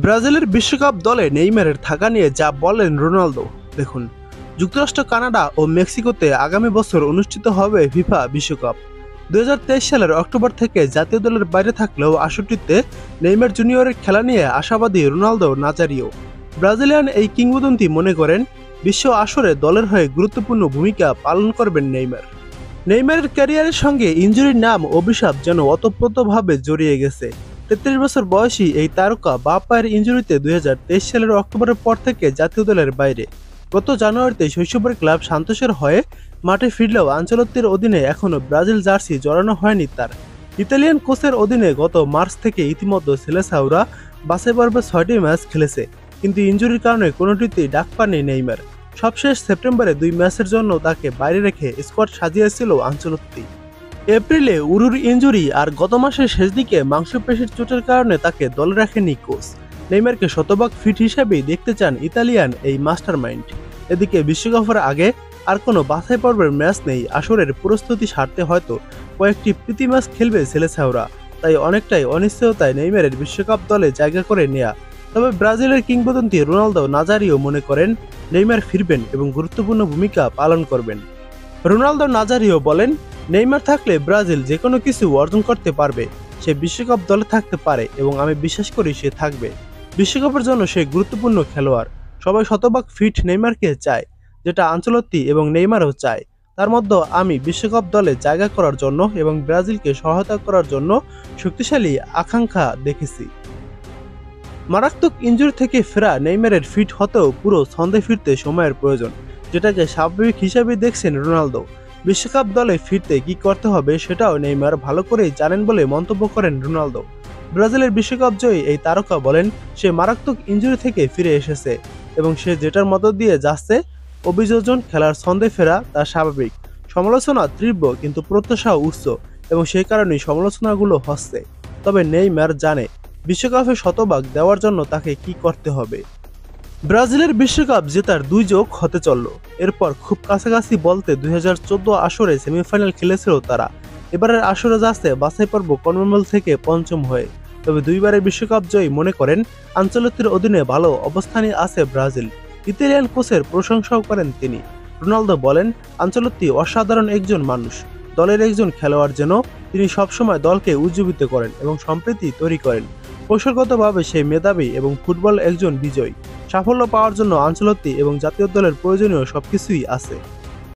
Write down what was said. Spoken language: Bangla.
ব্রাজিলের বিশ্বকাপ দলে নেইমারের থাকা নিয়ে যা বলেন রোনালদো। দেখুন, যুক্তরাষ্ট্র, কানাডা ও মেক্সিকোতে আগামী বছর অনুষ্ঠিত হবে ফিফা বিশ্বকাপ। 2023 সালের অক্টোবর থেকে জাতীয় দলের বাইরে থাকলেও আসরটিতে নেইমার জুনিয়রের খেলা নিয়ে আশাবাদী রোনালদো নাজারিও। ব্রাজিলিয়ান এই কিংবদন্তি মনে করেন, বিশ্ব আসরে দলের হয়ে গুরুত্বপূর্ণ ভূমিকা পালন করবেন নেইমার। নেইমারের ক্যারিয়ারের সঙ্গে ইনজুরির নাম অভিশাপ যেন ওতপ্রোতভাবে জড়িয়ে গেছে। 33 বছর বয়সী এই তারকা বাঁ পায়ের ইনজুরিতে 2023 সালের অক্টোবরের পর থেকে জাতীয় দলের বাইরে। গত জানুয়ারিতে শৈশবের ক্লাব সান্তোসের হয়ে মাঠে ফিরলেও আনচেলত্তির অধীনে এখনও ব্রাজিল জার্সি জড়ানো হয়নি তার। ইতালিয়ান কোচের অধীনে গত মার্চ থেকে ইতিমধ্যে সেলেসাওরা বাছাই পর্বে 6টি ম্যাচ খেলেছে, কিন্তু ইনজুরির কারণে কোনোটিতেই ডাক পাননি নেইমার। সবশেষ সেপ্টেম্বরে 2 ম্যাচের জন্য তাকে বাইরে রেখে স্কোয়াড সাজিয়েছিল আনচেলত্তি। এপ্রিলে উরুর ইনজুরি আর গত মাসের শেষ দিকে মাংসপেশির চোটের কারণে তাকে দলে রাখেনি কোচ। নেইমারকে শতভাগ ফিট হিসেবেই দেখতে চান ইতালিয়ান এই মাস্টারমাইন্ড। এদিকে বিশ্বকাপের আগে আর কোনো বাছাই পর্বের ম্যাচ নেই, আসরের প্রস্তুতি সারতে হয়তো কয়েকটি প্রীতি ম্যাচ খেলবে সেলেসাওরা। তাই অনেকটাই অনিশ্চয়তায় নেইমারের বিশ্বকাপ দলে জায়গা করে নেয়া। তবে ব্রাজিলের কিংবদন্তি রোনালদো নাজারিও মনে করেন, নেইমার ফিরবেন এবং গুরুত্বপূর্ণ ভূমিকা পালন করবেন। রোনালদো নাজারিও বলেন, নেইমার থাকলে ব্রাজিল যে কোনো কিছু অর্জন করতে পারবে। সে বিশ্বকাপ দলে থাকতে পারে এবং আমি বিশ্বাস করি সে থাকবে। বিশ্বকাপের জন্য সে গুরুত্বপূর্ণ খেলোয়াড়। সবাই শতভাগ ফিট নেইমারকে চায়, যেটা আনচেলত্তি এবং নেইমারও চায়। তার মধ্যে আমি বিশ্বকাপ দলে জায়গা করার জন্য এবং ব্রাজিলকে সহায়তা করার জন্য শক্তিশালী আকাঙ্ক্ষা দেখেছি। মারাত্মক ইনজুরি থেকে ফেরা নেইমারের ফিট হতেও পুরো ছন্দে ফিরতে সময়ের প্রয়োজন, যেটাকে স্বাভাবিক হিসাবে দেখছেন রোনালদো। বিশ্বকাপ দলে ফিরতে কি করতে হবে সেটাও নেইমার ভালো করেই জানেন বলে মন্তব্য করেন রোনালদো। ব্রাজিলের বিশ্বকাপ জয়ী এই তারকা বলেন, সে মারাত্মক ইনজুরি থেকে ফিরে এসেছে এবং সে যেটার মধ্য দিয়ে যাচ্ছে, অভিযোজন, খেলার ছন্দে ফেরা, তা স্বাভাবিক। সমালোচনা তীব্র কিন্তু প্রত্যাশাও উচ্চ এবং সেই কারণেই সমালোচনাগুলো হচ্ছে। তবে নেইমার জানে বিশ্বকাপে শতভাগ দেওয়ার জন্য তাকে কি করতে হবে। ব্রাজিলের বিশ্বকাপ জেতার 2 যোগ হতে চলল। এরপর খুব কাছাকাছি বলতে 2014 আসরে সেমিফাইনাল খেলেছিল তারা। এবারের আসরে যাচ্ছে বাছাই পর্ব কনমেবল থেকে 5ম হয়ে। তবে দুইবারের বিশ্বকাপ জয়ী মনে করেন, আনচেলত্তির অধীনে ভালো অবস্থানে আছে ব্রাজিল। ইতালিয়ান কোচের প্রশংসাও করেন তিনি। রোনালদো বলেন, আনচেলত্তি অসাধারণ একজন মানুষ, দলের একজন খেলোয়াড় যেন। তিনি সবসময় দলকে উজ্জীবিত করেন এবং সম্প্রীতি তৈরি করেন। কৌশলগতভাবে সে মেধাবী এবং ফুটবল একজন বিজয়ী। সাফল্য পাওয়ার জন্য আনচেলত্তি এবং জাতীয় দলের প্রয়োজনীয় সবকিছুই আছে।